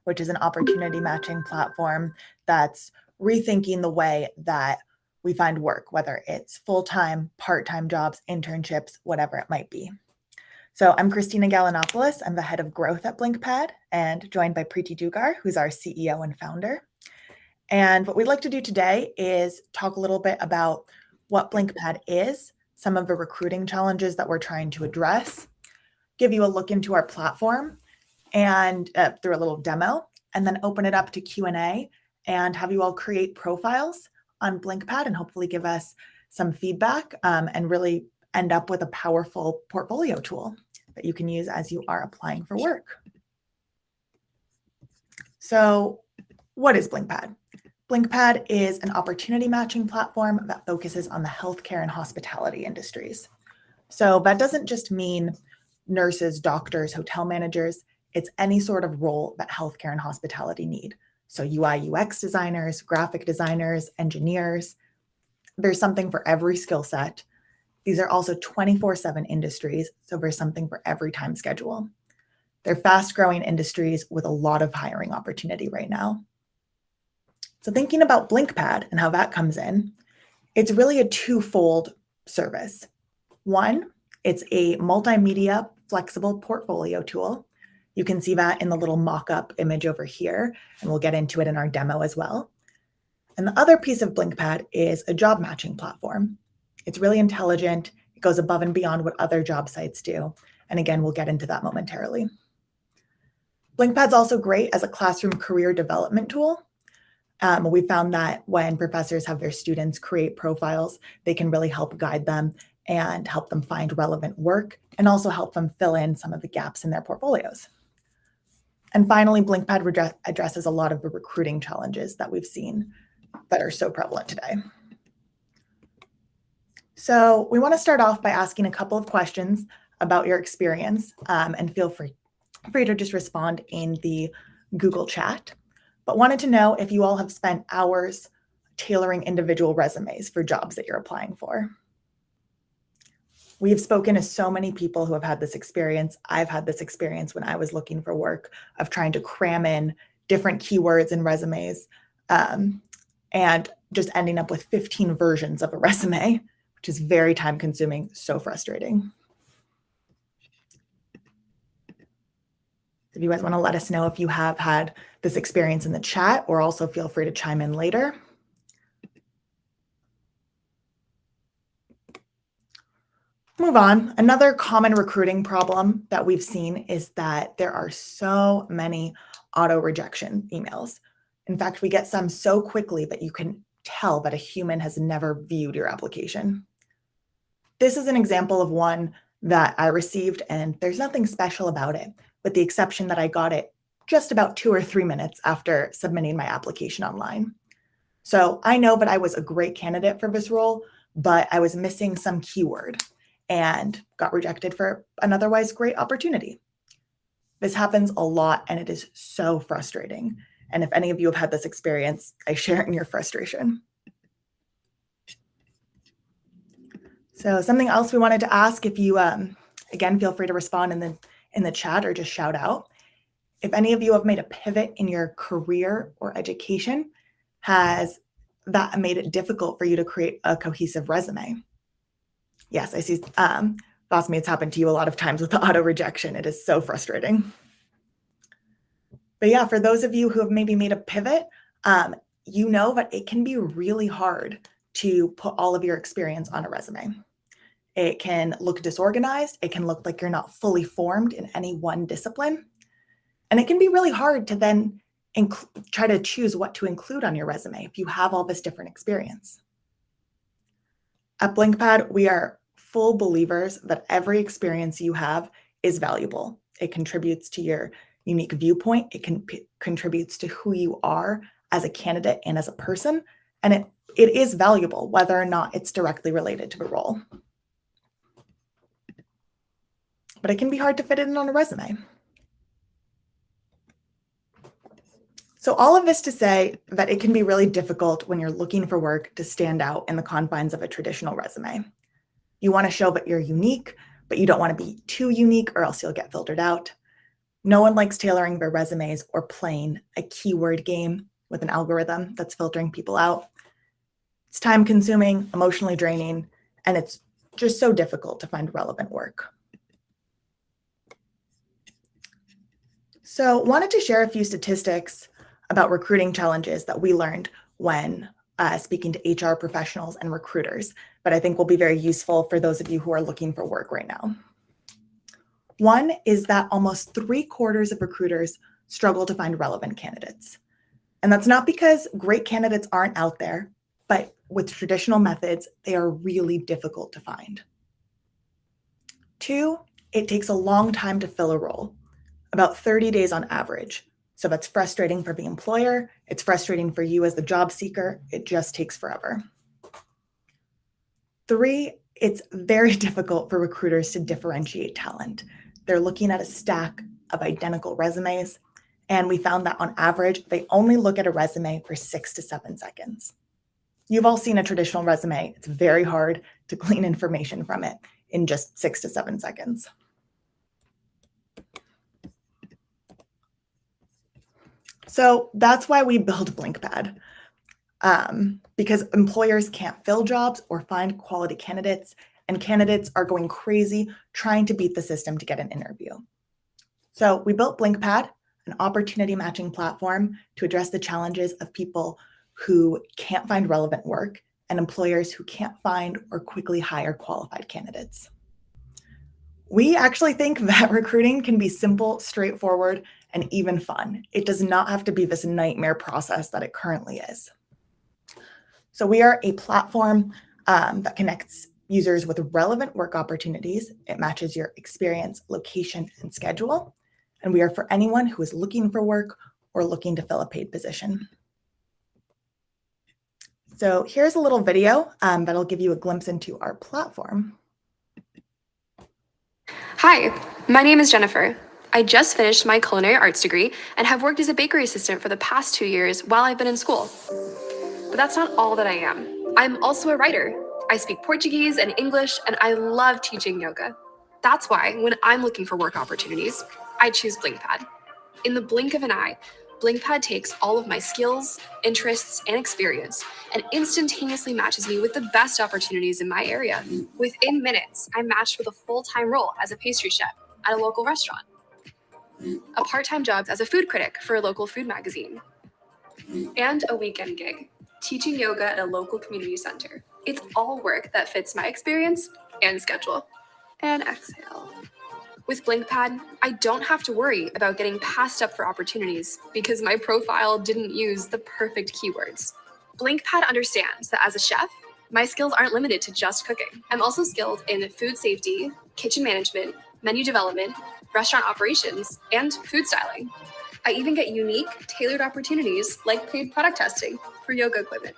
which is an opportunity matching platform that's rethinking the way that we find work, whether it's full-time, part-time jobs, internships, whatever it might be. So I'm Christina Galanopoulos. I'm the head of growth at Blinkpad and joined by Preeti Dugar, who's our CEO and founder. And what we'd like to do today is talk a little bit about what Blinkpad is, some of the recruiting challenges that we're trying to address, give you a look into our platform and through a little demo, and then open it up to Q&A and have you all create profiles on Blinkpad and hopefully give us some feedback and really end up with a powerful portfolio tool that you can use as you are applying for work. So what is Blinkpad? Blinkpad is an opportunity matching platform that focuses on the healthcare and hospitality industries. So that doesn't just mean nurses, doctors, hotel managers. It's any sort of role that healthcare and hospitality need. So UI, UX designers, graphic designers, engineers. There's something for every skill set. These are also 24/7 industries, so there's something for every time schedule. They're fast-growing industries with a lot of hiring opportunity right now. So thinking about Blinkpad and how that comes in, it's really a twofold service. One, it's a multimedia flexible portfolio tool. You can see that in the little mock-up image over here, and we'll get into it in our demo as well. And the other piece of Blinkpad is a job matching platform. It's really intelligent. It goes above and beyond what other job sites do. And again, we'll get into that momentarily. Blinkpad's also great as a classroom career development tool. We found that when professors have their students create profiles, they can really help guide them and help them find relevant work and also help them fill in some of the gaps in their portfolios. And finally, Blinkpad addresses a lot of the recruiting challenges that we've seen that are so prevalent today. So we want to start off by asking a couple of questions about your experience and feel free to just respond in the Google chat. But wanted to know if you all have spent hours tailoring individual resumes for jobs that you're applying for. We've spoken to so many people who have had this experience. I've had this experience when I was looking for work of trying to cram in different keywords in resumes and just ending up with 15 versions of a resume, which is very time consuming, so frustrating. If you guys want to let us know if you have had this experience in the chat, or also feel free to chime in later. Move on. Another common recruiting problem that we've seen is that there are so many auto rejection emails. In fact, we get some so quickly that you can tell that a human has never viewed your application. This is an example of one that I received, and there's nothing special about it, with the exception that I got it just about 2 or 3 minutes after submitting my application online. So I know that I was a great candidate for this role, but I was missing some keyword and got rejected for an otherwise great opportunity. This happens a lot, and it is so frustrating. And if any of you have had this experience, I share in your frustration. So something else we wanted to ask, if you, again, feel free to respond in the chat or just shout out. If any of you have made a pivot in your career or education, has that made it difficult for you to create a cohesive resume? Yes, I see. Bosme, it's happened to you a lot of times with the auto rejection. It is so frustrating. But yeah, for those of you who have maybe made a pivot, you know that it can be really hard to put all of your experience on a resume. It can look disorganized. It can look like you're not fully formed in any one discipline. And it can be really hard to then try to choose what to include on your resume if you have all this different experience. At Blinkpad, we are full believers that every experience you have is valuable. It contributes to your unique viewpoint. It contributes to who you are as a candidate and as a person. And it is valuable, whether or not it's directly related to the role. But it can be hard to fit it in on a resume. So all of this to say that it can be really difficult when you're looking for work to stand out in the confines of a traditional resume. You want to show that you're unique, but you don't want to be too unique or else you'll get filtered out. No one likes tailoring their resumes or playing a keyword game with an algorithm that's filtering people out. It's time consuming, emotionally draining, and it's just so difficult to find relevant work. So wanted to share a few statistics about recruiting challenges that we learned when speaking to HR professionals and recruiters, but I think will be very useful for those of you who are looking for work right now. One is that almost 3/4 of recruiters struggle to find relevant candidates. And that's not because great candidates aren't out there, but with traditional methods, they are really difficult to find. Two, it takes a long time to fill a role, about 30 days on average. So that's frustrating for the employer. It's frustrating for you as the job seeker. It just takes forever. Three, it's very difficult for recruiters to differentiate talent. They're looking at a stack of identical resumes, and we found that on average, they only look at a resume for 6 to 7 seconds. You've all seen a traditional resume. It's very hard to glean information from it in just 6 to 7 seconds. So that's why we build Blinkpad, because employers can't fill jobs or find quality candidates, and candidates are going crazy trying to beat the system to get an interview. So we built Blinkpad, an opportunity matching platform to address the challenges of people who can't find relevant work and employers who can't find or quickly hire qualified candidates. We actually think that recruiting can be simple, straightforward, and even fun. It does not have to be this nightmare process that it currently is. So we are a platform that connects users with relevant work opportunities. It matches your experience, location, and schedule. And we are for anyone who is looking for work or looking to fill a paid position. So here's a little video that'll give you a glimpse into our platform. Hi, my name is Jennifer. I just finished my culinary arts degree and have worked as a bakery assistant for the past 2 years while I've been in school. But that's not all that I am. I'm also a writer. I speak Portuguese and English, and I love teaching yoga. That's why, when I'm looking for work opportunities, I choose Blinkpad. In the blink of an eye, Blinkpad takes all of my skills, interests, and experience and instantaneously matches me with the best opportunities in my area. Within minutes, I'm matched with a full-time role as a pastry chef at a local restaurant, a part-time job as a food critic for a local food magazine, and a weekend gig, teaching yoga at a local community center. It's all work that fits my experience and schedule. And exhale. With Blinkpad, I don't have to worry about getting passed up for opportunities because my profile didn't use the perfect keywords. Blinkpad understands that as a chef, my skills aren't limited to just cooking. I'm also skilled in food safety, kitchen management, menu development, restaurant operations, and food styling. I even get unique, tailored opportunities like paid product testing for yoga equipment.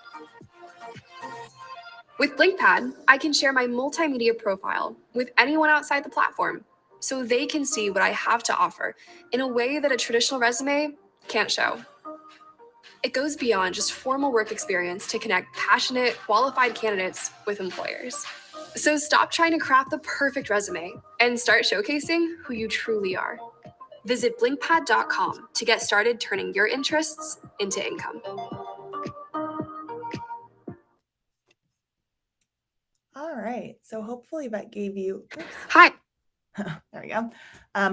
With Blinkpad, I can share my multimedia profile with anyone outside the platform so they can see what I have to offer in a way that a traditional resume can't show. It goes beyond just formal work experience to connect passionate, qualified candidates with employers. So stop trying to craft the perfect resume and start showcasing who you truly are. Visit blinkpad.com to get started turning your interests into income. All right, so hopefully that gave you, Hi. there we go.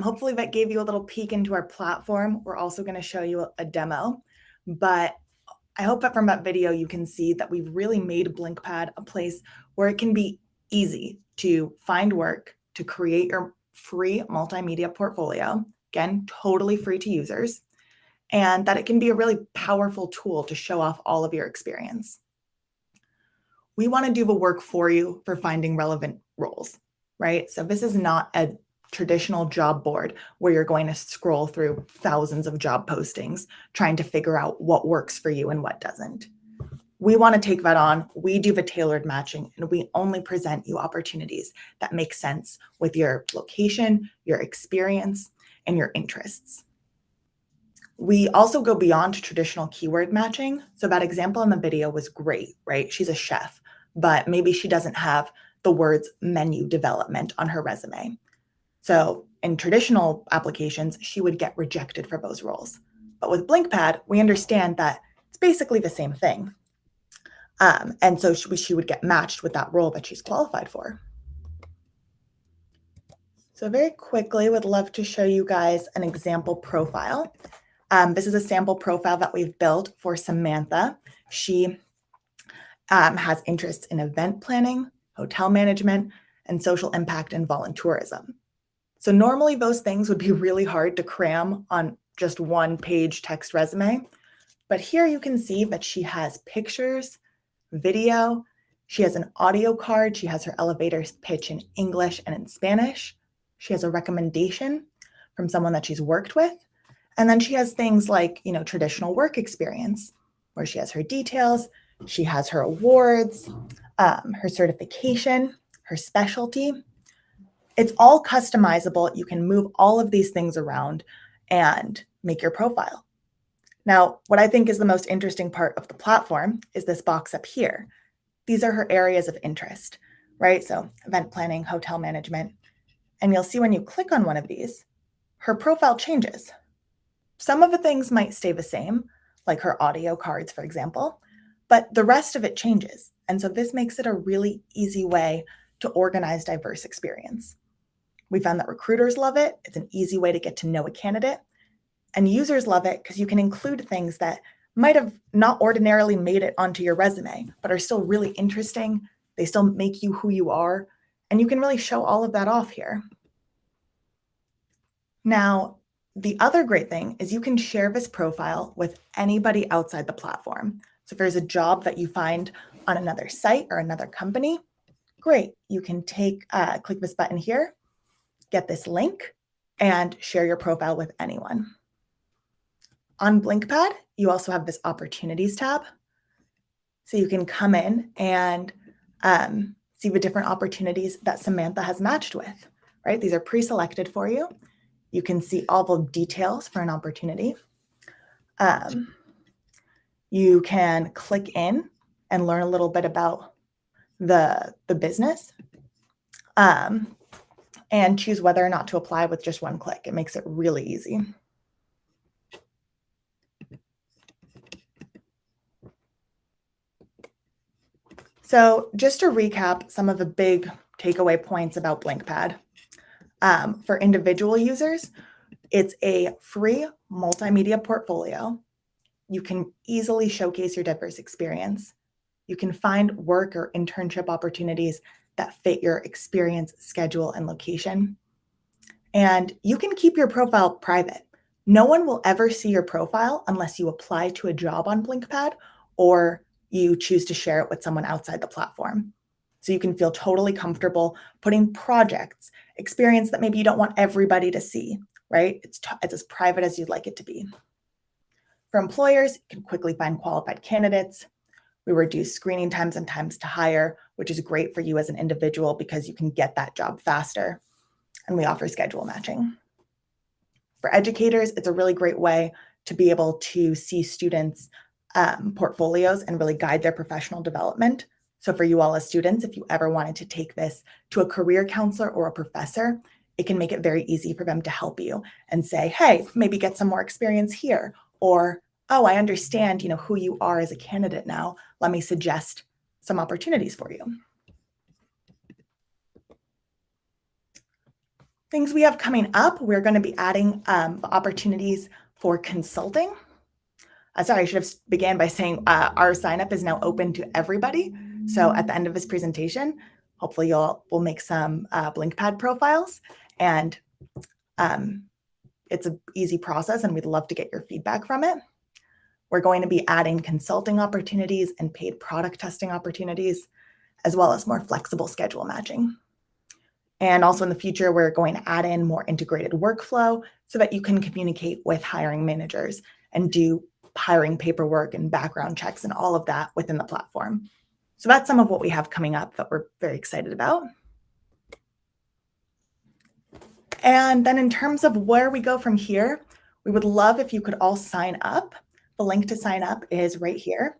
Hopefully that gave you a little peek into our platform. We're also going to show you a demo, but I hope that from that video you can see that we've really made Blinkpad a place where it can be easy to find work, to create your free multimedia portfolio, again, totally free to users, and that it can be a really powerful tool to show off all of your experience. We want to do the work for you for finding relevant roles, right? So this is not a traditional job board where you're going to scroll through thousands of job postings trying to figure out what works for you and what doesn't. We want to take that on. We do the tailored matching, and we only present you opportunities that make sense with your location, your experience, and your interests. We also go beyond traditional keyword matching. So that example in the video was great, right? She's a chef, but maybe she doesn't have the words menu development on her resume. So in traditional applications, she would get rejected for those roles. But with Blinkpad, we understand that it's basically the same thing. And so she would get matched with that role that she's qualified for. So very quickly, would love to show you guys an example profile. This is a sample profile that we've built for Samantha. She has interests in event planning, hotel management, and social impact and volunteerism. So normally those things would be really hard to cram on just one page text resume. But here you can see that she has pictures, video, she has an audio card, she has her elevator pitch in English and in Spanish. She has a recommendation from someone that she's worked with. And then she has things like, traditional work experience, where she has her details, she has her awards, her certification, her specialty. It's all customizable. You can move all of these things around and make your profile. Now, what I think is the most interesting part of the platform is this box up here. These are her areas of interest, right? So event planning, hotel management. And you'll see when you click on one of these, her profile changes. Some of the things might stay the same, like her audio cards, for example, but the rest of it changes. And so this makes it a really easy way to organize diverse experience. We found that recruiters love it. It's an easy way to get to know a candidate. And users love it because you can include things that might have not ordinarily made it onto your resume, but are still really interesting. They still make you who you are. And you can really show all of that off here. Now, the other great thing is you can share this profile with anybody outside the platform. So if there's a job that you find on another site or another company, great. You can click this button here, get this link, and share your profile with anyone. On Blinkpad, you also have this opportunities tab. So you can come in and see the different opportunities that Samantha has matched with, right? These are pre-selected for you. You can see all the details for an opportunity. You can click in and learn a little bit about the business and choose whether or not to apply with just one click. It makes it really easy. So just to recap some of the big takeaway points about Blinkpad. For individual users, it's a free multimedia portfolio. You can easily showcase your diverse experience. You can find work or internship opportunities that fit your experience, schedule, and location. And you can keep your profile private. No one will ever see your profile unless you apply to a job on Blinkpad or you choose to share it with someone outside the platform. So you can feel totally comfortable putting projects, experience that maybe you don't want everybody to see, right? It's as private as you'd like it to be. For employers, you can quickly find qualified candidates. We reduce screening times and times to hire, which is great for you as an individual because you can get that job faster. And we offer schedule matching. For educators, it's a really great way to be able to see students' portfolios and really guide their professional development. So for you all as students, if you ever wanted to take this to a career counselor or a professor, it can make it very easy for them to help you and say, hey, maybe get some more experience here. Or, oh, I understand, who you are as a candidate now. Let me suggest some opportunities for you. Things we have coming up, we're going to be adding opportunities for consulting. Sorry, I should have began by saying our sign up is now open to everybody. So at the end of this presentation, hopefully we'll make some Blinkpad profiles, and it's an easy process and we'd love to get your feedback from it. We're going to be adding consulting opportunities and paid product testing opportunities, as well as more flexible schedule matching. And also in the future, we're going to add in more integrated workflow so that you can communicate with hiring managers and do hiring paperwork and background checks and all of that within the platform. So that's some of what we have coming up that we're very excited about. And then in terms of where we go from here, we would love if you could all sign up. The link to sign up is right here.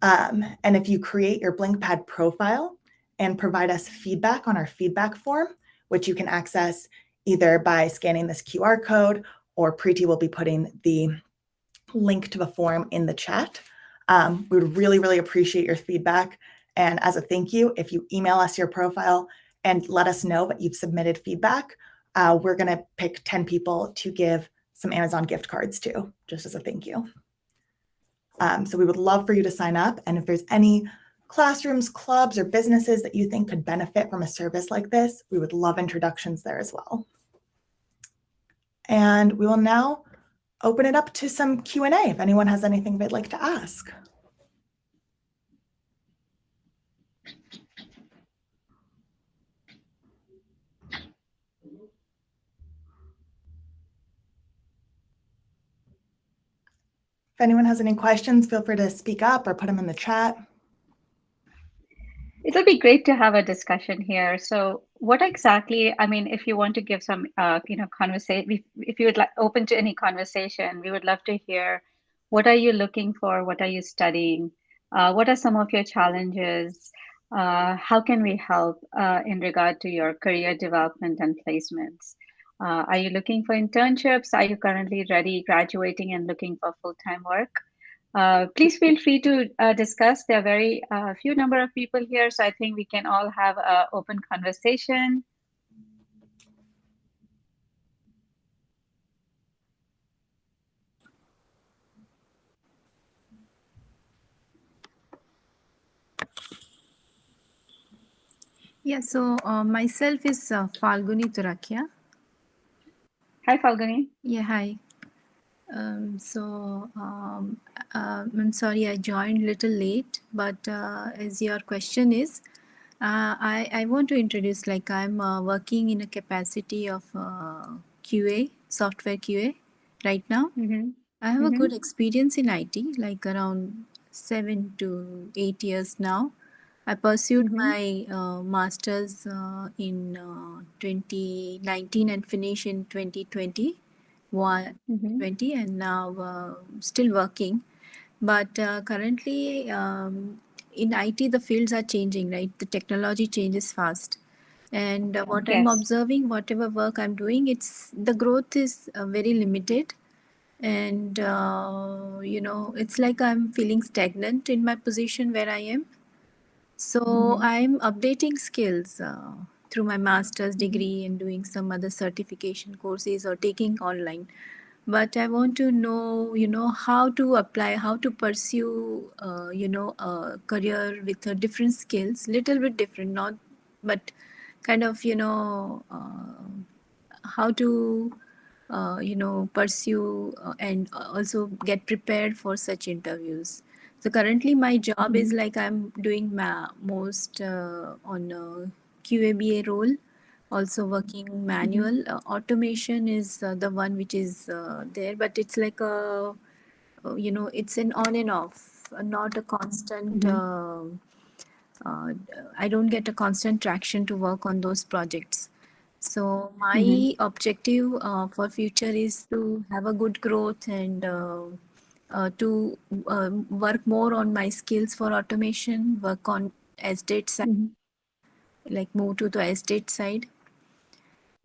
And if you create your Blinkpad profile and provide us feedback on our feedback form, which you can access either by scanning this QR code, or Preeti will be putting the link to the form in the chat. We would really, really appreciate your feedback. And as a thank you, if you email us your profile and let us know that you've submitted feedback, we're going to pick 10 people to give some Amazon gift cards to, just as a thank you. So we would love for you to sign up. And if there's any classrooms, clubs, or businesses that you think could benefit from a service like this, we would love introductions there as well. And we will now open it up to some Q&A if anyone has anything they'd like to ask. If anyone has any questions, feel free to speak up or put them in the chat. It'll be great to have a discussion here. So what exactly, I mean, if you want to give some, conversation, if you would like open to any conversation, we would love to hear, what are you looking for? What are you studying? What are some of your challenges? How can we help in regard to your career development and placements? Are you looking for internships? Are you currently ready, graduating and looking for full-time work? Please feel free to discuss. There are very few number of people here, so I think we can all have an open conversation. Yeah, so myself is Falguni Turakia. Hi, Falguni. Yeah, hi. I'm sorry I joined a little late, but as your question is, I want to introduce, like, I'm working in a capacity of QA, software QA right now. Mm-hmm. I have a Mm-hmm. good experience in IT, like around 7 to 8 years now. I pursued Mm-hmm. my master's in 2019 and finished in 2020, Mm-hmm. and now still working. But currently in IT, the fields are changing, right? The technology changes fast. And what I'm Yes. observing, whatever work I'm doing, the growth is very limited. And it's like I'm feeling stagnant in my position where I am. So Mm-hmm. I'm updating skills through my master's Mm-hmm. degree and doing some other certification courses or taking online. But I want to know, how to apply, how to pursue, a career with different skills, little bit different, not, but kind of, how to pursue and also get prepared for such interviews. So currently my job is Mm-hmm. like I'm doing most on a QABA role, also working Mm-hmm. manual. Automation is the one which is there, but it's like it's an on and off, not a constant. Mm-hmm. Uh, I don't get a constant traction to work on those projects. So Mm-hmm. my objective for future is to have a good growth and to work more on my skills for automation, work on estate side, Mm-hmm. like move to the estate side.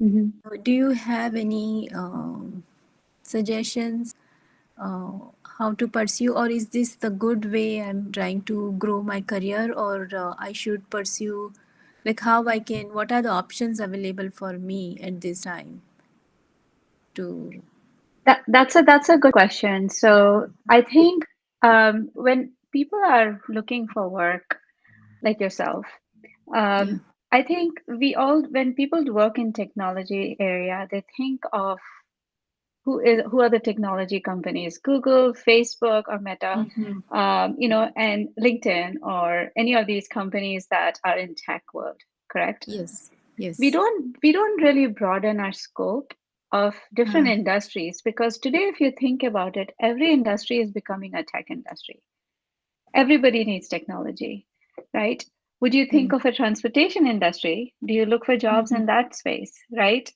Mm-hmm. Do you have any suggestions uh, how to pursue, or is this the good way I'm trying to grow my career, or I should pursue, like, how I can, what are the options available for me at this time to That's a good question. So I think when people are looking for work like yourself, yeah. I think when people work in technology area, they think of who are the technology companies, Google, Facebook, or Meta, Mm-hmm. and LinkedIn, or any of these companies that are in tech world, correct? Yes, we yes. don't we don't really broaden our scope of different uh, industries, because today, if you think about it, every industry is becoming a tech industry. Everybody needs technology, right? Would you think Correct. of a transportation industry? Do you look for jobs Mm-hmm. in that space, right?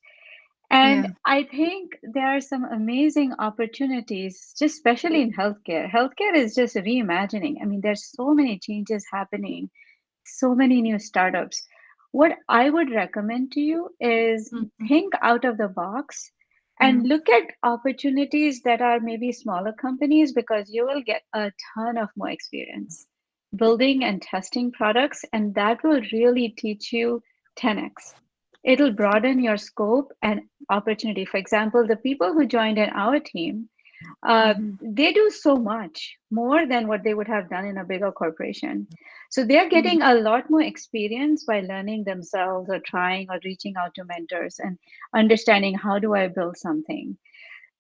And Yeah. I think there are some amazing opportunities, just especially in healthcare. Healthcare is just reimagining. I mean, there's so many changes happening, so many new startups. What I would recommend to you is Mhm. think out of the box and look at opportunities that are maybe smaller companies, because you will get a ton of more experience building and testing products, and that will really teach you 10x. It'll broaden your scope and opportunity. For example, the people who joined in our team, they do so much more than what they would have done in a bigger corporation. So they're getting a lot more experience by learning themselves or trying or reaching out to mentors and understanding how do I build something.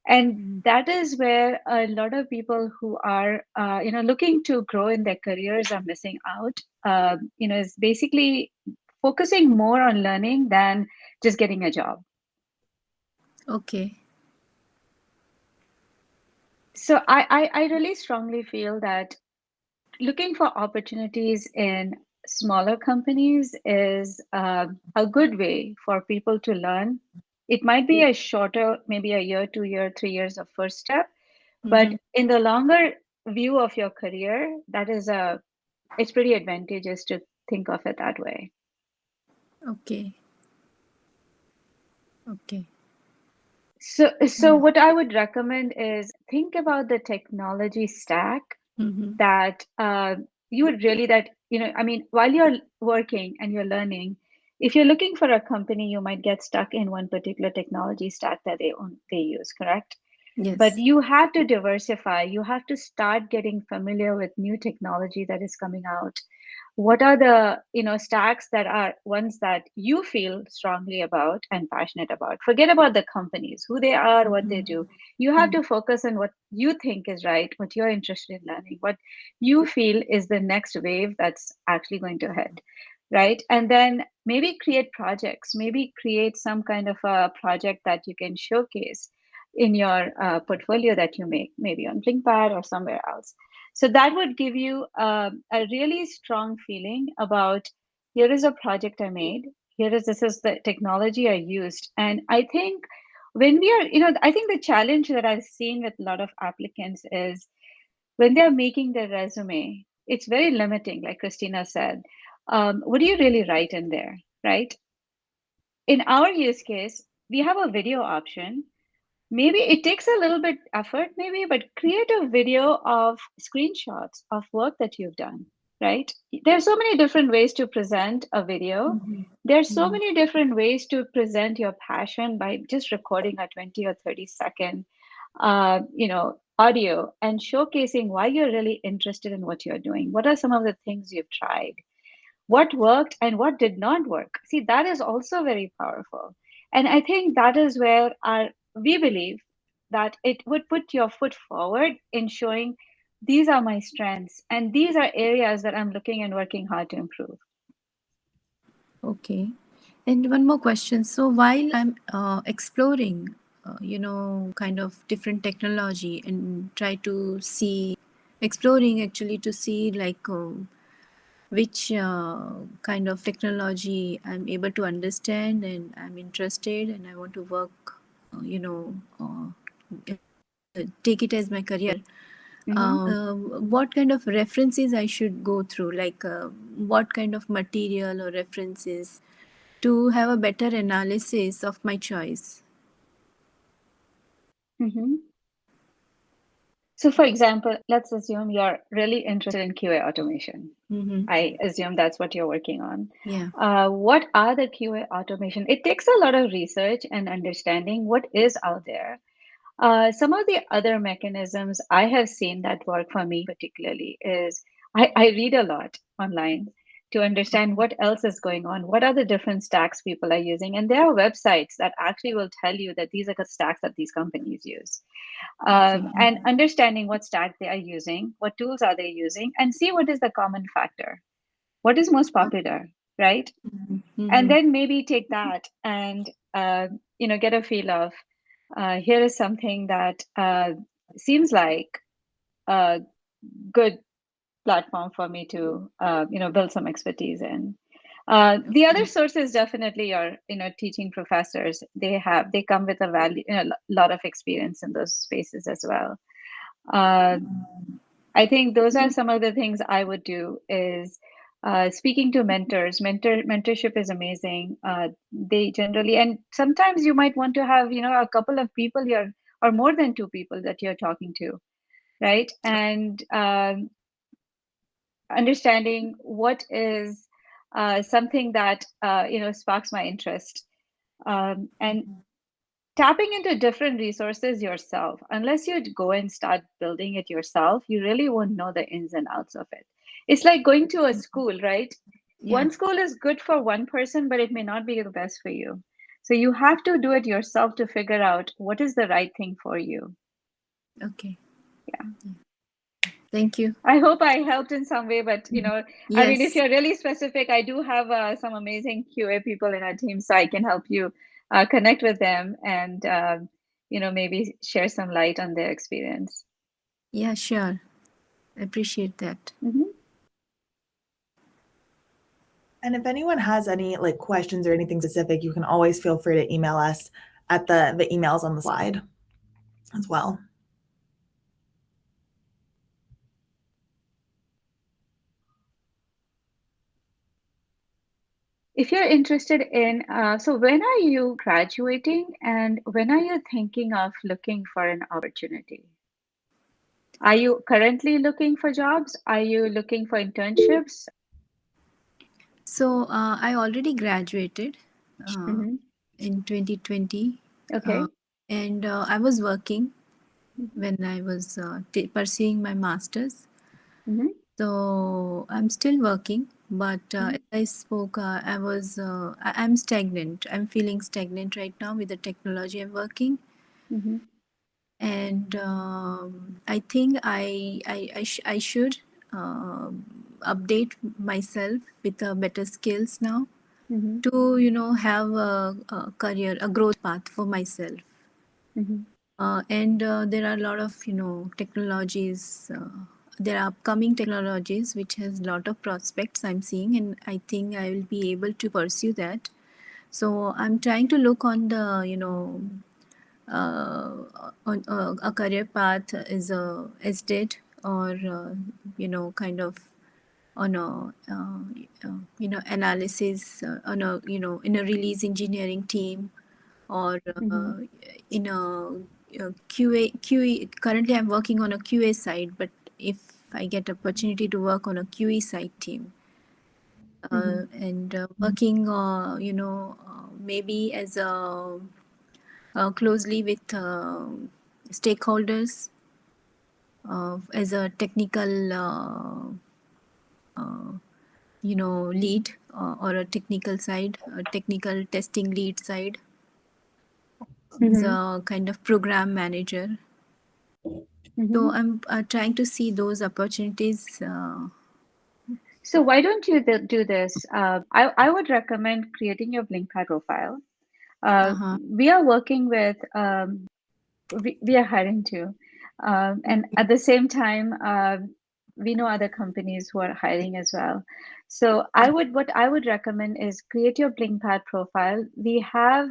And that is where a lot of people who are looking to grow in their careers are missing out. Is basically focusing more on learning than just getting a job. Okay. So I really strongly feel that looking for opportunities in smaller companies is a good way for people to learn. It might be a shorter, maybe a year, 2 year, 3 years of first step, but in the longer view of your career, it's pretty advantageous to think of it that way. Okay. Okay. So what I would recommend is think about the technology stack that you would really while you're working and you're learning, if you're looking for a company, you might get stuck in one particular technology stack that they use, correct? But Yes. you have to diversify. You have to start getting familiar with new technology that is coming out. What are the stacks that are ones that you feel strongly about and passionate about? Forget about the companies, who they are, what they do. You have to focus on what you think is right, what you're interested in learning, what you feel is the next wave that's actually going to hit, right? And then maybe create projects, maybe create some kind of a project that you can showcase in your portfolio that you make, maybe on Blinkpad or somewhere else. So that would give you a really strong feeling about, here is a project I made, this is the technology I used. And I think when we are, I think the challenge that I've seen with a lot of applicants is when they're making their resume, it's very limiting, like Christina said. What do you really write in there, right? In our use case, we have a video option. Maybe it takes a little bit effort, maybe, but create a video of screenshots of work that you've done, right? There's so many different ways to present a video. There's so many different ways to present your passion by just recording a 20 or 30-second, audio and showcasing why you're really interested in what you're doing. What are some of the things you've tried? What worked and what did not work? See, that is also very powerful. And I think that is where we believe that it would put your foot forward in showing these are my strengths and these are areas that I'm looking and working hard to improve. Okay. And one more question. So while I'm exploring, kind of different technology and try to see, exploring actually to see like which kind of technology I'm able to understand and I'm interested and I want to work, take it as my career. What kind of references I should go through? Like what kind of material or references to have a better analysis of my choice? So, for example, let's assume you're really interested in QA automation. I assume that's what you're working on. Yeah. What are the QA automation? It takes a lot of research and understanding what is out there. Some of the other mechanisms I have seen that work for me particularly is I read a lot online to understand what else is going on. What are the different stacks people are using? And there are websites that actually will tell you that these are the stacks that these companies use. And understanding what stack they are using, what tools are they using, and see what is the common factor. What is most popular, right? And then maybe take that and get a feel of here is something that seems like a good platform for me to build some expertise in. The other source is definitely your teaching professors. They come with a lot of experience in those spaces as well. I think those are some of the things I would do is speaking to mentors. Mentorship is amazing. They generally, and sometimes you might want to have, a couple of people here or more than two people that you're talking to, right? And understanding what is something that sparks my interest, and tapping into different resources yourself. Unless you go and start building it yourself, you really won't know the ins and outs of it. It's like going to a school, right? Yeah. One school is good for one person, but it may not be the best for you. So you have to do it yourself to figure out what is the right thing for you. Okay. Yeah. Thank you. I hope I helped in some way, but I mean, if Yes. you're really specific, I do have some amazing QA people in our team, so I can help you connect with them and maybe share some light on their experience. Yeah, sure. I appreciate that. Mhm. And if anyone has any like questions or anything specific, you can always feel free to email us at the emails on the slide as well. If you're interested in, so when are you graduating and when are you thinking of looking for an opportunity? Are you currently looking for jobs? Are you looking for internships? So I already graduated Hmm. in 2020, Okay. and I was working when I was pursuing my master's. Hmm. So I'm still working, but as I spoke, I'm stagnant. I'm feeling stagnant right now with the technology I'm working, Hmm. and I think I should update myself with better skills now Hmm. to have a career, a growth path for myself. Hmm. And there are a lot of technologies. There are upcoming technologies which has a lot of prospects I'm seeing, and I think I will be able to pursue that. So I'm trying to look on the on a career path is a SDET or kind of on a analysis on a in a release engineering team or Hmm. in a QA. Currently, I'm working on a QA side, but if I get opportunity to work on a QE side team Hmm. and working, maybe as a closely with stakeholders as a technical, lead or a technical side, a technical testing lead side, as Hmm. a kind of program manager. Hmm. So I'm trying to see those opportunities. So why don't you do this? I would recommend creating your Blinkpad profile. Uh-huh. We are working with, we are hiring too. And at the same time, we know other companies who are hiring as well. So what I would recommend is create your Blinkpad profile. We have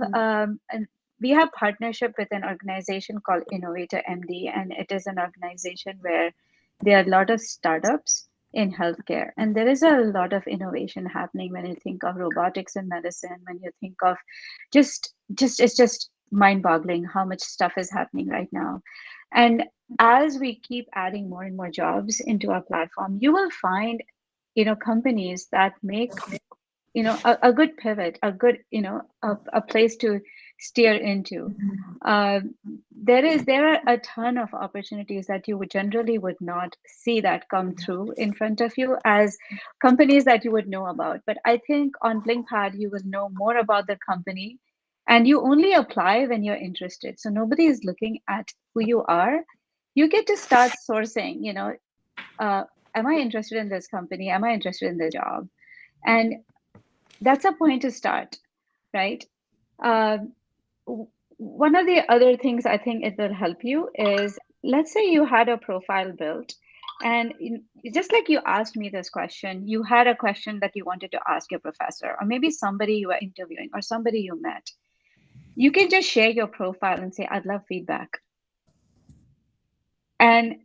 partnership with an organization called Innovator MD, and it is an organization where there are a lot of startups in healthcare, and there is a lot of innovation happening when you think of robotics in medicine, when you think of just it's just mind-boggling how much stuff is happening right now. And as we keep adding more and more jobs into our platform, you will find companies that make a good pivot, a good a place to steer into. uh, there are a ton of opportunities that you would generally would not see that come through in front of you as companies that you would know about. But I think on Blinkpad you will know more about the company, and you only apply when you're interested, so nobody is looking at who you are. You get to start sourcing, uh, am I interested in this company, am I interested in the job? And that's a point to start, right? Um, One of the other things I think it will help you is, let's say you had a profile built, and just like you asked me this question, you had a question that you wanted to ask your professor, or maybe somebody you were interviewing, or somebody you met. You can just share your profile and say, I'd love feedback. And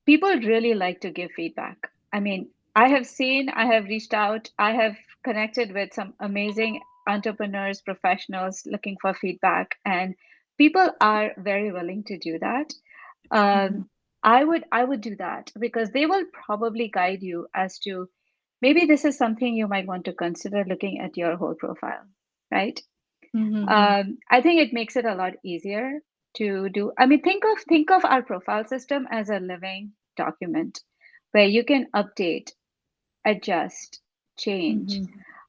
people really like to give feedback. I mean, I have seen, I have reached out, I have connected with some amazing entrepreneurs, professionals looking for feedback, and people are very willing to do that. Um, I would do that because they will probably guide you as to maybe this is something you might want to consider looking at your whole profile, right? Mm-hmm. I think it makes it a lot easier to do. I mean, think of our profile system as a living document where you can update, adjust, change,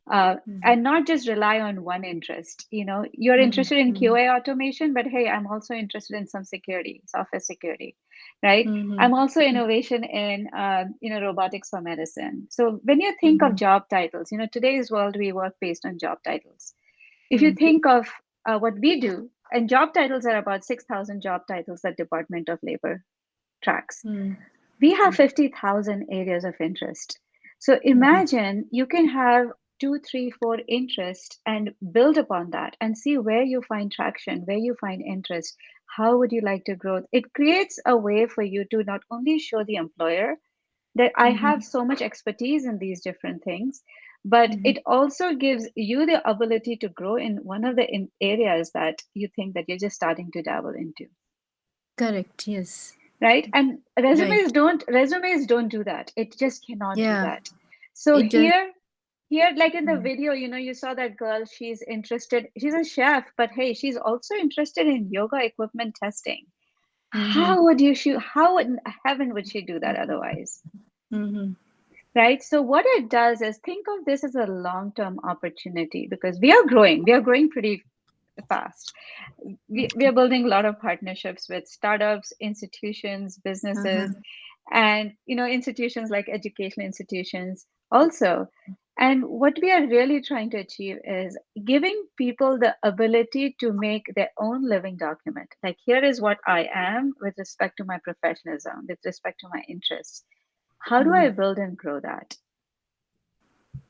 Mm-hmm. and not just rely on one interest. You're interested in Mm-hmm. QA automation, but hey, I'm also interested in some security, software security, right? Mm-hmm. I'm also innovation in, robotics for medicine. So when you think of Mm-hmm. job titles, today's world, we work based on job titles. If you think of what we do, and job titles are about 6,000 job titles that Department of Labor tracks. Mm-hmm. We have 50,000 areas of interest. So imagine you can have two, three, four interests and build upon that and see where you find traction, where you find interest. How would you like to grow? It creates a way for you to not only show the employer that I have Mm-hmm. so much expertise in these different things, but Mm-hmm. it also gives you the ability to grow in one of the areas that you think that you're just starting to dabble into. Correct. Yes. Right, and resumes Right. don't do that. It just cannot do Yeah. that. So It does. here, like in the Mm-hmm. video, you saw that girl. She's a chef, but hey, she's also interested in yoga equipment testing. Mm-hmm. How in heaven would she do that otherwise? Mm-hmm. Right, so what it does is think of this as a long-term opportunity because we are growing pretty fast. We are building a lot of partnerships with startups, institutions, Uh-huh. businesses, and institutions like educational institutions also. And what we are really trying to achieve is giving people the ability to make their own living document. Like, here is what I am with respect to my professionalism, with respect to my interests. How do I build and grow that?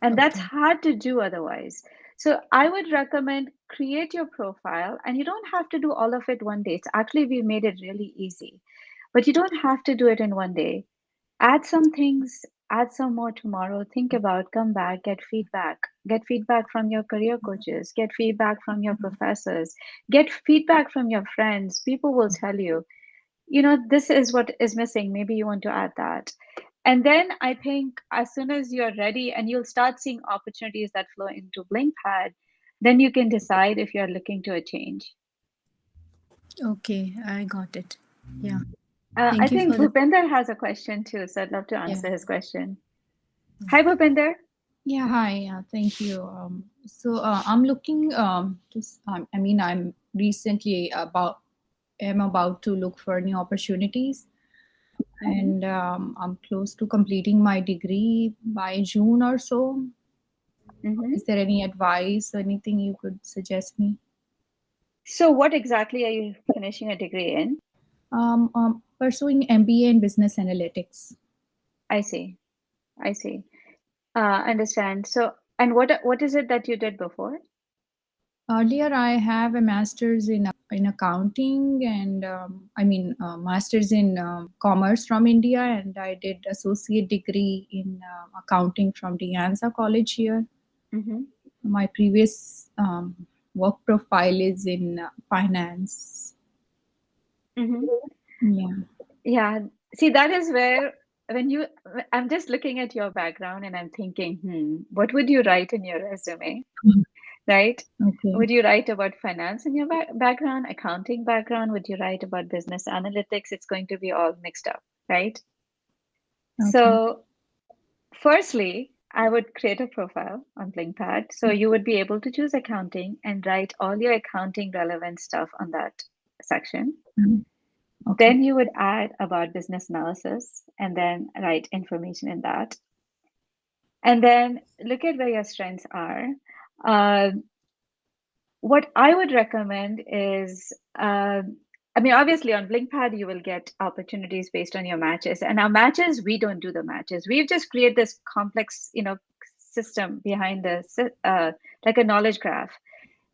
And that's Okay. hard to do otherwise. So I would recommend create your profile, and you don't have to do all of it one day. It's actually, we made it really easy, but you don't have to do it in one day. Add some things, add some more tomorrow, think about, come back, get feedback from your career coaches, get feedback from your professors, get feedback from your friends. People will tell you, this is what is missing. Maybe you want to add that. And then I think as soon as you're ready and you'll start seeing opportunities that flow into Blinkpad, then you can decide if you're looking to a change. Okay. I got it. Yeah. I Thank you think for the. Bhupinder has a question too, so I'd love to Yeah. answer his question. Hi, Bhupinder. Yeah, hi. Thank you. I'm looking I mean, I'm about to look for new opportunities, and I'm close to completing my degree by June or so. Mm-hmm. Is there any advice or anything you could suggest me? So, what exactly are you finishing a degree in? Pursuing MBA in business analytics. I see. I see. Understand. So, and what is it that you did before? Earlier, I have a master's in accounting, and master's in commerce from India, and I did associate degree in accounting from the Anza College here. Mm-hmm. My previous work profile is in finance. Mm-hmm. Yeah. Yeah. See, that is where I'm just looking at your background and I'm thinking, what would you write in your resume? Right? Okay. Would you write about finance in your background, accounting background? Would you write about business analytics? It's going to be all mixed up, right? Okay. So, firstly, I would create a profile on Blinkpad. So you would be able to choose accounting and write all your accounting relevant stuff on that section. Mhm. Okay. Then you would add about business analysis and then write information in that. And then look at where your strengths are. Uh, what I would recommend is, obviously on Blinkpad, you will get opportunities based on your matches. And our matches, we don't do the matches. We've just created this complex, system behind this, like a knowledge graph.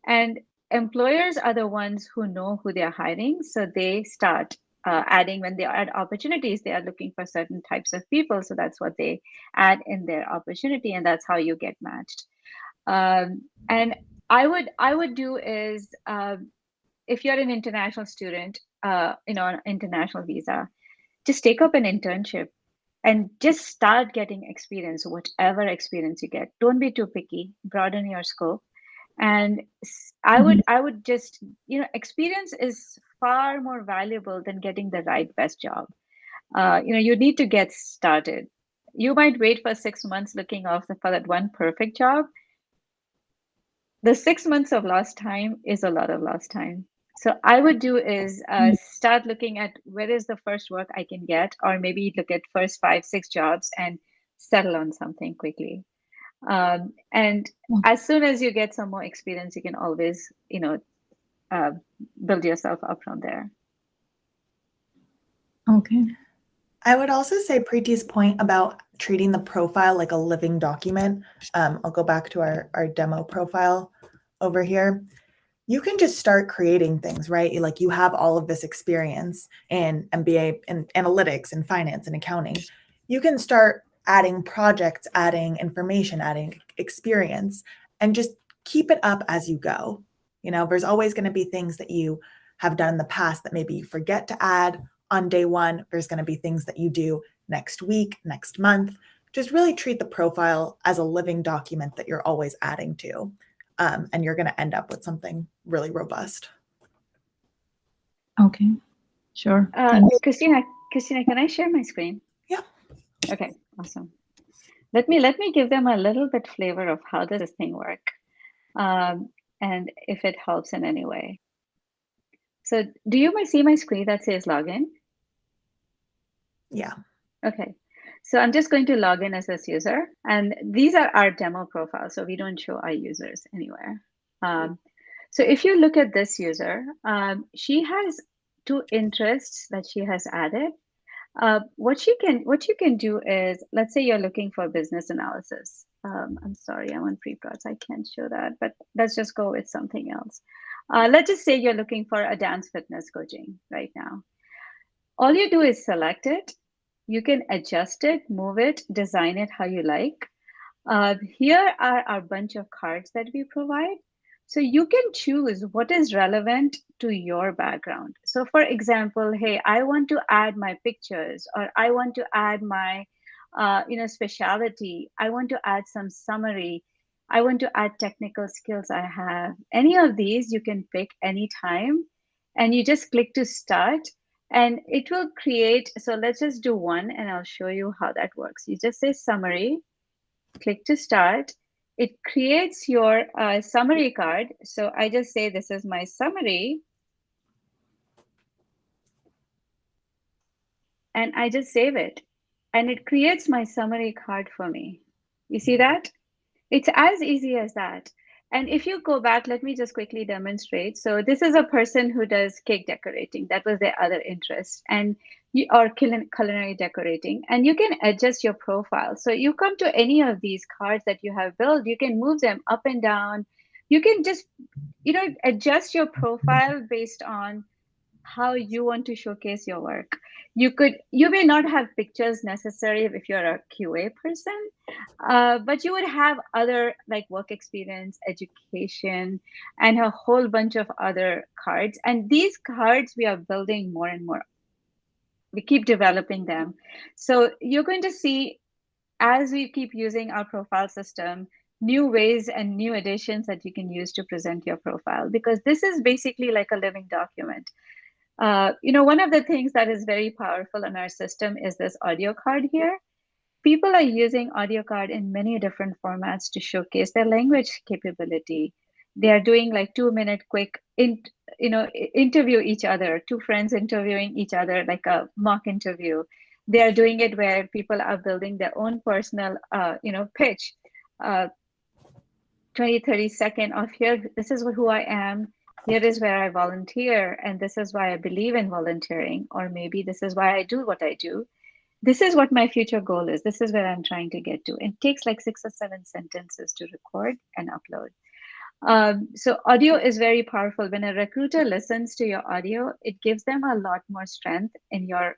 And employers are the ones who know who they're hiring. So they start adding when they add opportunities, they are looking for certain types of people. So that's what they add in their opportunity, and that's how you get matched. And I would do is if you're an international student, on an international visa, just take up an internship and just start getting experience, whatever experience you get. Don't be too picky, broaden your scope. And I would just, experience is far more valuable than getting the right best job. You need to get started. You might wait for 6 months looking for that one perfect job. The 6 months of lost time is a lot of lost time. So I would do is start looking at where is the first work I can get, or maybe look at first 5, 6 jobs and settle on something quickly. And as soon as you get some more experience, you can always, build yourself up from there. Okay. I would also say Preeti's point about treating the profile like a living document. I'll go back to our demo profile over here. You can just start creating things, right? Like you have all of this experience in MBA and analytics and finance and accounting. You can start adding projects, adding information, adding experience, and just keep it up as you go. There's always going to be things that you have done in the past that maybe you forget to add on day one. There's going to be things that you do next week, next month. Just really treat the profile as a living document that you're always adding to. And you're going to end up with something really robust. Okay. Sure. Christina, can I share my screen? Yeah. Okay, awesome. Let me give them a little bit flavor of how does this thing work, and if it helps in any way. So do you see my screen that says login? Yeah. Okay. So I'm just going to log in as this user, and these are our demo profiles, so we don't show our users anywhere. So if you look at this user, she has 2 interests that she has added. What you can do is, let's say you're looking for business analysis. I'm sorry, I'm on pre-prods, I can't show that, but let's just go with something else. Let's just say you're looking for a dance fitness coaching right now. All you do is select it. You can adjust it, move it, design it how you like. Here are a bunch of cards that we provide. So you can choose what is relevant to your background. So for example, hey, I want to add my pictures, or I want to add my specialty. I want to add some summary. I want to add technical skills I have. Any of these you can pick anytime, and you just click to start. And it will create, so let's just do one and I'll show you how that works. You just say summary, click to start. It creates your summary card. So I just say this is my summary. And I just save it. And it creates my summary card for me. You see that? It's as easy as that. And if you go back, let me just quickly demonstrate. So this is a person who does cake decorating. That was their other interest, or culinary decorating. And you can adjust your profile. So you come to any of these cards that you have built, you can move them up and down. You can just, adjust your profile based on how you want to showcase your work. You may not have pictures necessary if you're a QA person, but you would have other like work experience, education, and a whole bunch of other cards. And these cards we are building more and more. We keep developing them. So you're going to see, as we keep using our profile system, new ways and new additions that you can use to present your profile, because this is basically like a living document. One of the things that is very powerful in our system is this audio card here. People are using audio card in many different formats to showcase their language capability. They are doing like 2-minute quick, interview each other, 2 friends interviewing each other, like a mock interview. They are doing it where people are building their own personal, pitch, 20, 30 second of here, this is who I am. Here is where I volunteer, and this is why I believe in volunteering, or maybe this is why I do what I do. This is what my future goal is. This is where I'm trying to get to. It takes like 6 or 7 sentences to record and upload. So audio is very powerful. When a recruiter listens to your audio, it gives them a lot more strength in your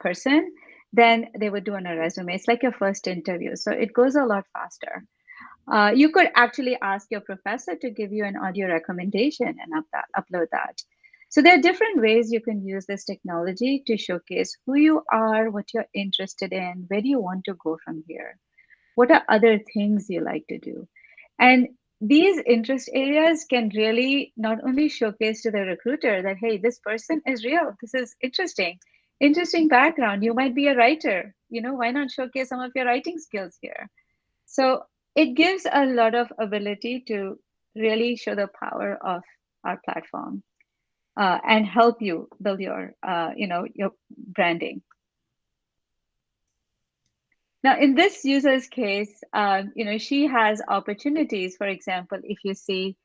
person than they would do on a resume. It's like your first interview, so it goes a lot faster. You could actually ask your professor to give you an audio recommendation and upload that. So there are different ways you can use this technology to showcase who you are, what you're interested in, where do you want to go from here, what are other things you like to do. And these interest areas can really not only showcase to the recruiter that, hey, this person is real, this is interesting background, you might be a writer, why not showcase some of your writing skills here. So it gives a lot of ability to really show the power of our platform and help you build your branding. Now, in this user's case, she has opportunities. For example, if you see,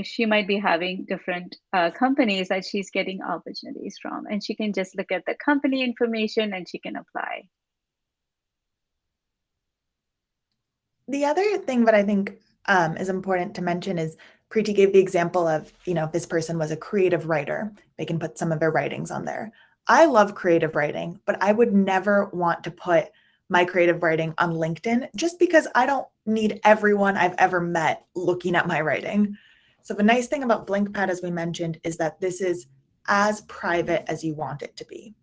she might be having different companies that she's getting opportunities from, and she can just look at the company information and she can apply. The other thing that I think is important to mention is Preeti gave the example of, if this person was a creative writer, they can put some of their writings on there. I love creative writing, but I would never want to put my creative writing on LinkedIn just because I don't need everyone I've ever met looking at my writing. So the nice thing about Blinkpad, as we mentioned, is that this is as private as you want it to be,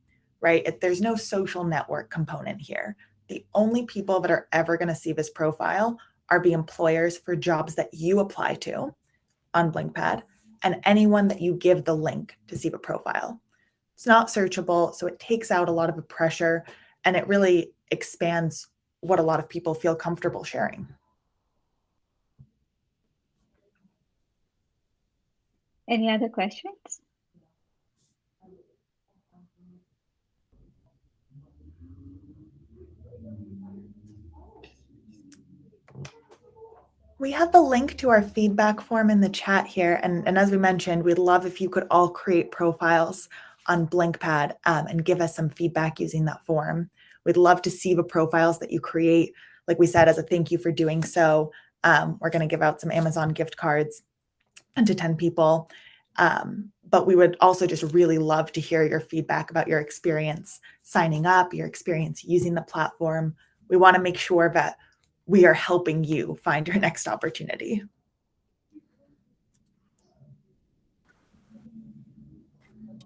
right? There's no social network component here. The only people that are ever going to see this profile are the employers for jobs that you apply to on Blinkpad and anyone that you give the link to see the profile. It's not searchable, so it takes out a lot of the pressure and it really expands what a lot of people feel comfortable sharing. Any other questions? We have the link to our feedback form in the chat here. And as we mentioned, we'd love if you could all create profiles on Blinkpad and give us some feedback using that form. We'd love to see the profiles that you create. Like we said, as a thank you for doing so, we're going to give out some Amazon gift cards to 10 people. But we would also just really love to hear your feedback about your experience signing up, your experience using the platform. We want to make sure that we are helping you find your next opportunity.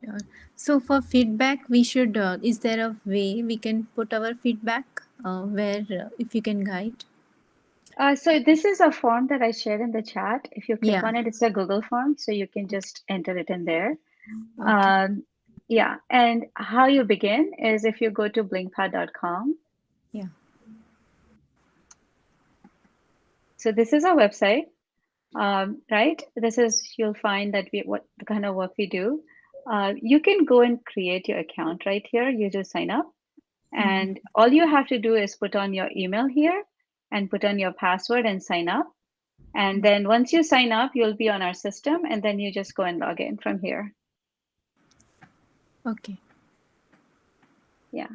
Sure. So for feedback, we should, is there a way we can put our feedback if you can guide? So this is a form that I shared in the chat. If you click Yeah. on it, it's a Google form, so you can just enter it in there. Okay. Yeah, and how you begin is if you go to blinkpad.com. Yeah. So this is our website, right? You'll find that what the kind of work we do. You can go and create your account right here. You just sign up, and all you have to do is put on your email here and put on your password and sign up. And then once you sign up, you'll be on our system, and then you just go and log in from here. Okay. Yeah.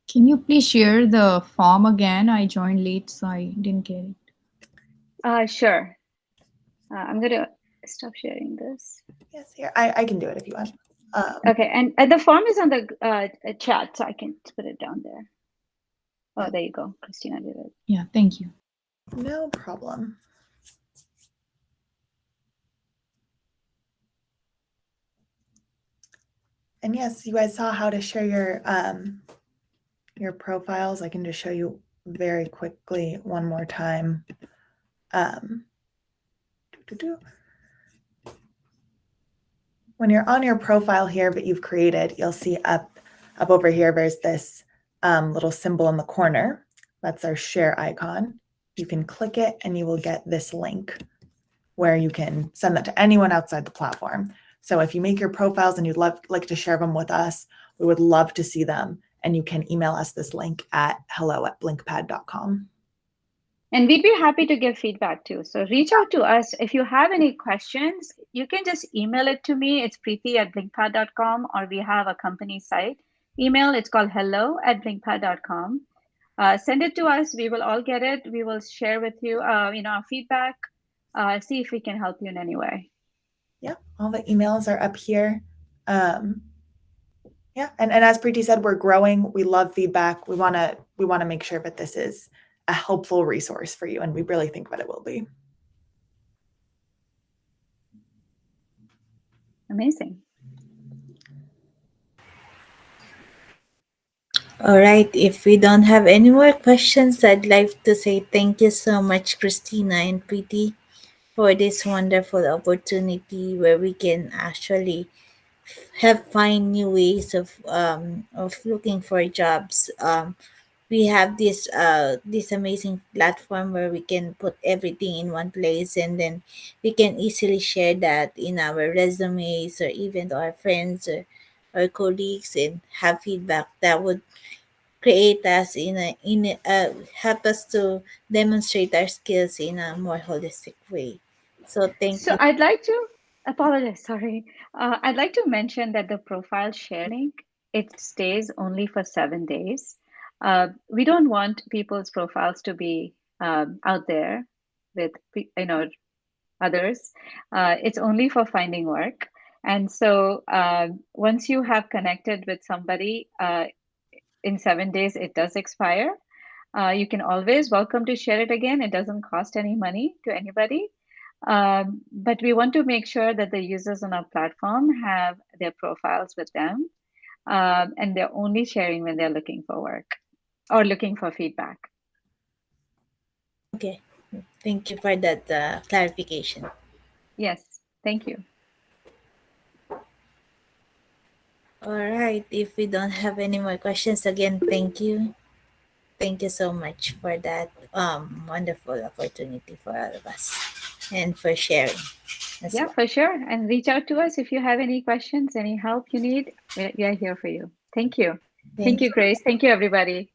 Can you please share the form again? I joined late, so I didn't get it. Sure. I'm going to stop sharing this. Yes, here, I can do it if you want. Okay, and the form is on the chat, so I can put it down there. Oh, there you go. Christina did it. Yeah, thank you. No problem. And yes, you guys saw how to share your profiles. I can just show you very quickly one more time. When you're on your profile here that you've created, you'll see up over here, there's this little symbol in the corner. That's our share icon. You can click it and you will get this link where you can send that to anyone outside the platform. So if you make your profiles and you'd like to share them with us, we would love to see them. And you can email us this link at hello@blinkpad.com. And we'd be happy to give feedback too. So reach out to us. If you have any questions, you can just email it to me. It's preeti@blinkpad.com, or we have a company site email. It's called hello@blinkpad.com. Send it to us. We will all get it. We will share with you, our feedback. See if we can help you in any way. Yeah, all the emails are up here. Yeah, and as Preeti said, we're growing. We love feedback. We want to make sure that this is a helpful resource for you, and we really think that it will be. Amazing. All right, if we don't have any more questions, I'd like to say thank you so much, Christina and Preeti, for this wonderful opportunity where we can actually find new ways of looking for jobs. We have this amazing platform where we can put everything in one place, and then we can easily share that in our resumes or even to our friends or our colleagues and have feedback that would create us help us to demonstrate our skills in a more holistic way. So thank So you. I'd like to apologize. Sorry. I'd like to mention that the profile share link, it stays only for 7 days. We don't want people's profiles to be out there with others. It's only for finding work. And so once you have connected with somebody in 7 days, it does expire. You can always welcome to share it again. It doesn't cost any money to anybody. But we want to make sure that the users on our platform have their profiles with them, and they're only sharing when they're looking for work or looking for feedback. Okay, thank you for that clarification. Yes, thank you. All right, if we don't have any more questions, again, thank you so much for that wonderful opportunity for all of us and for sharing as Yeah, well. for sure. And reach out to us if you have any questions, any help you need. We are here for you. Thank you. Thank Thank you, Grace. Thank you, everybody.